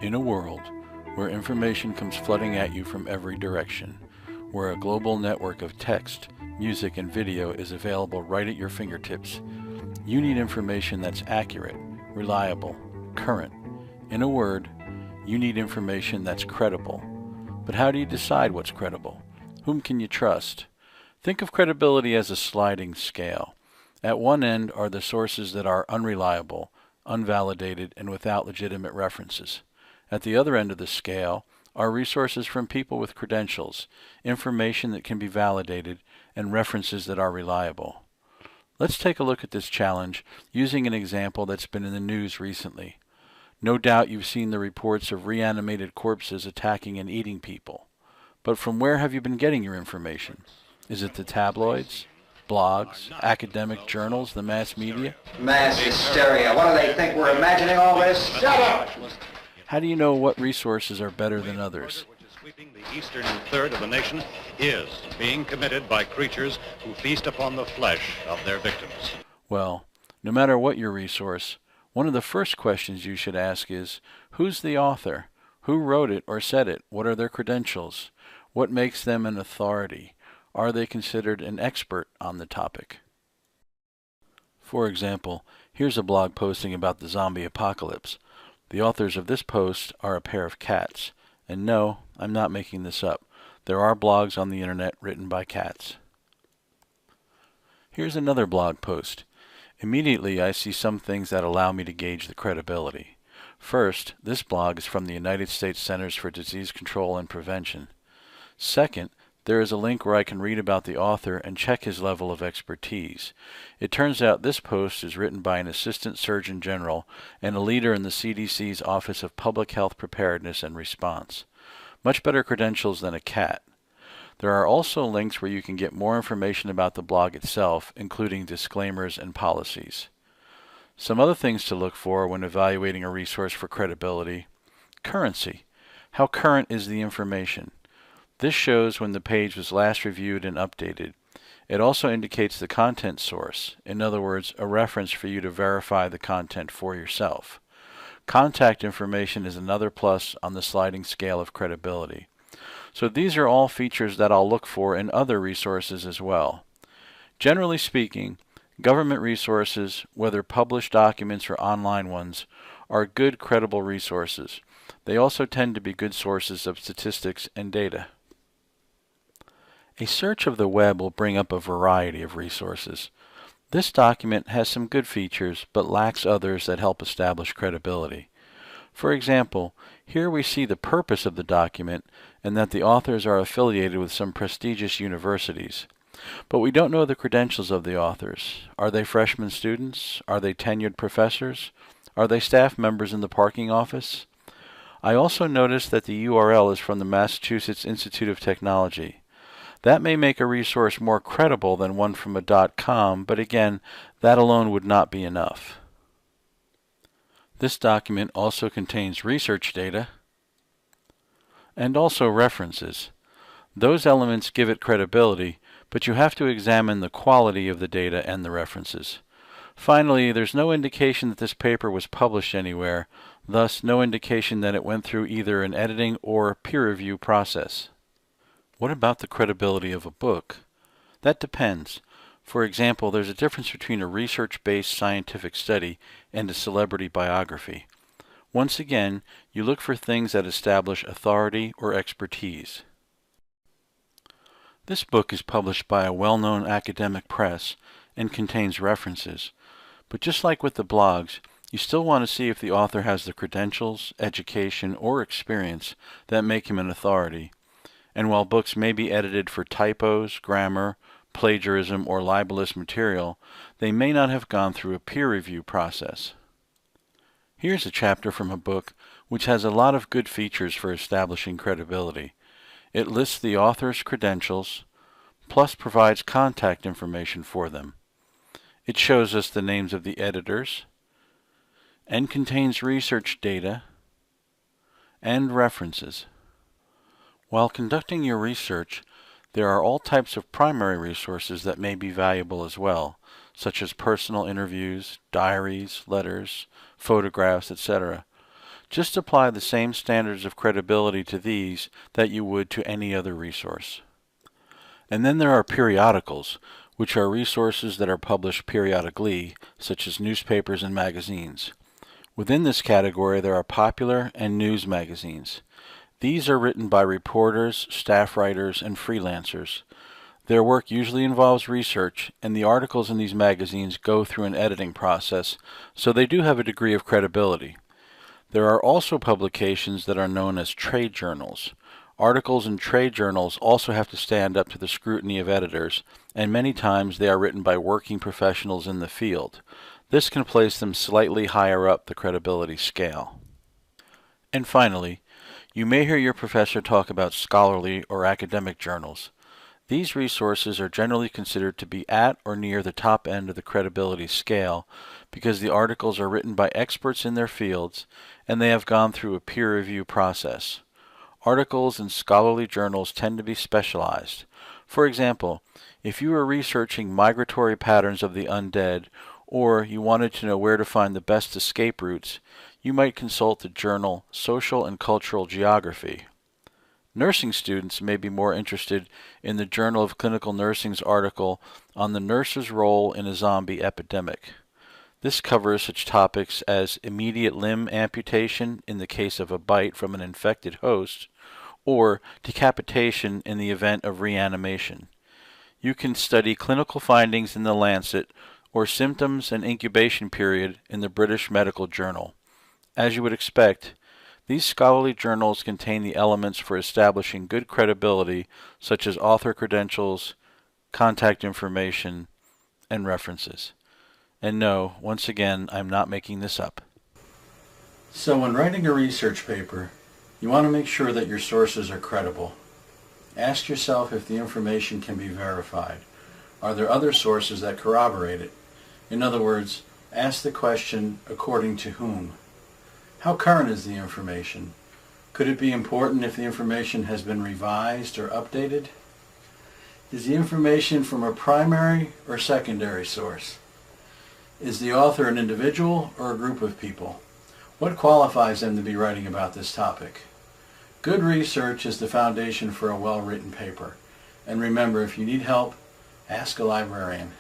In a world where information comes flooding at you from every direction, where a global network of text, music, and video is available right at your fingertips, you need information that's accurate, reliable, current. In a word, you need information that's credible. But how do you decide what's credible? Whom can you trust? Think of credibility as a sliding scale. At one end are the sources that are unreliable, unvalidated, and without legitimate references. At the other end of the scale are resources from people with credentials, information that can be validated, and references that are reliable. Let's take a look at this challenge using an example that's been in the news recently. No doubt you've seen the reports of reanimated corpses attacking and eating people. But from where have you been getting your information? Is it the tabloids, blogs, academic journals, the mass media? Mass hysteria. What do they think? We're imagining all this? Shut up! How do you know what resources are better than others? The eastern third of the nation is being committed by creatures who feast upon the flesh of their victims. Well, no matter what your resource, one of the first questions you should ask is, who's the author? Who wrote it or said it? What are their credentials? What makes them an authority? Are they considered an expert on the topic? For example, here's a blog posting about the zombie apocalypse. The authors of this post are a pair of cats. And no, I'm not making this up. There are blogs on the internet written by cats. Here's another blog post. Immediately I see some things that allow me to gauge the credibility. First, this blog is from the United States Centers for Disease Control and Prevention. Second, there is a link where I can read about the author and check his level of expertise. It turns out this post is written by an Assistant Surgeon General and a leader in the CDC's Office of Public Health Preparedness and Response. Much better credentials than a cat. There are also links where you can get more information about the blog itself, including disclaimers and policies. Some other things to look for when evaluating a resource for credibility. Currency. How current is the information? This shows when the page was last reviewed and updated. It also indicates the content source, in other words, a reference for you to verify the content for yourself. Contact information is another plus on the sliding scale of credibility. So these are all features that I'll look for in other resources as well. Generally speaking, government resources, whether published documents or online ones, are good, credible resources. They also tend to be good sources of statistics and data. A search of the web will bring up a variety of resources. This document has some good features, but lacks others that help establish credibility. For example, here we see the purpose of the document and that the authors are affiliated with some prestigious universities. But we don't know the credentials of the authors. Are they freshman students? Are they tenured professors? Are they staff members in the parking office? I also noticed that the URL is from the Massachusetts Institute of Technology. That may make a resource more credible than one from a .com, but again, that alone would not be enough. This document also contains research data and also references. Those elements give it credibility, but you have to examine the quality of the data and the references. Finally, there's no indication that this paper was published anywhere, thus no indication that it went through either an editing or peer review process. What about the credibility of a book? That depends. For example, there's a difference between a research-based scientific study and a celebrity biography. Once again, you look for things that establish authority or expertise. This book is published by a well-known academic press and contains references. But just like with the blogs, you still want to see if the author has the credentials, education, or experience that make him an authority. And while books may be edited for typos, grammar, plagiarism, or libelous material, they may not have gone through a peer review process. Here's a chapter from a book which has a lot of good features for establishing credibility. It lists the author's credentials, plus provides contact information for them. It shows us the names of the editors, and contains research data and references. While conducting your research, there are all types of primary resources that may be valuable as well, such as personal interviews, diaries, letters, photographs, etc. Just apply the same standards of credibility to these that you would to any other resource. And then there are periodicals, which are resources that are published periodically, such as newspapers and magazines. Within this category, there are popular and news magazines. These are written by reporters, staff writers, and freelancers. Their work usually involves research, and the articles in these magazines go through an editing process, so they do have a degree of credibility. There are also publications that are known as trade journals. Articles in trade journals also have to stand up to the scrutiny of editors, and many times they are written by working professionals in the field. This can place them slightly higher up the credibility scale. And finally, you may hear your professor talk about scholarly or academic journals. These resources are generally considered to be at or near the top end of the credibility scale because the articles are written by experts in their fields and they have gone through a peer review process. Articles in scholarly journals tend to be specialized. For example, if you were researching migratory patterns of the undead, or you wanted to know where to find the best escape routes, you might consult the journal Social and Cultural Geography. Nursing students may be more interested in the Journal of Clinical Nursing's article on the nurse's role in a zombie epidemic. This covers such topics as immediate limb amputation in the case of a bite from an infected host, or decapitation in the event of reanimation. You can study clinical findings in the Lancet or symptoms and incubation period in the British Medical Journal. As you would expect, these scholarly journals contain the elements for establishing good credibility, such as author credentials, contact information, and references. And no, once again, I'm not making this up. So when writing a research paper, you want to make sure that your sources are credible. Ask yourself if the information can be verified. Are there other sources that corroborate it? In other words, ask the question, according to whom? How current is the information? Could it be important if the information has been revised or updated? Is the information from a primary or secondary source? Is the author an individual or a group of people? What qualifies them to be writing about this topic? Good research is the foundation for a well-written paper. And remember, if you need help, ask a librarian.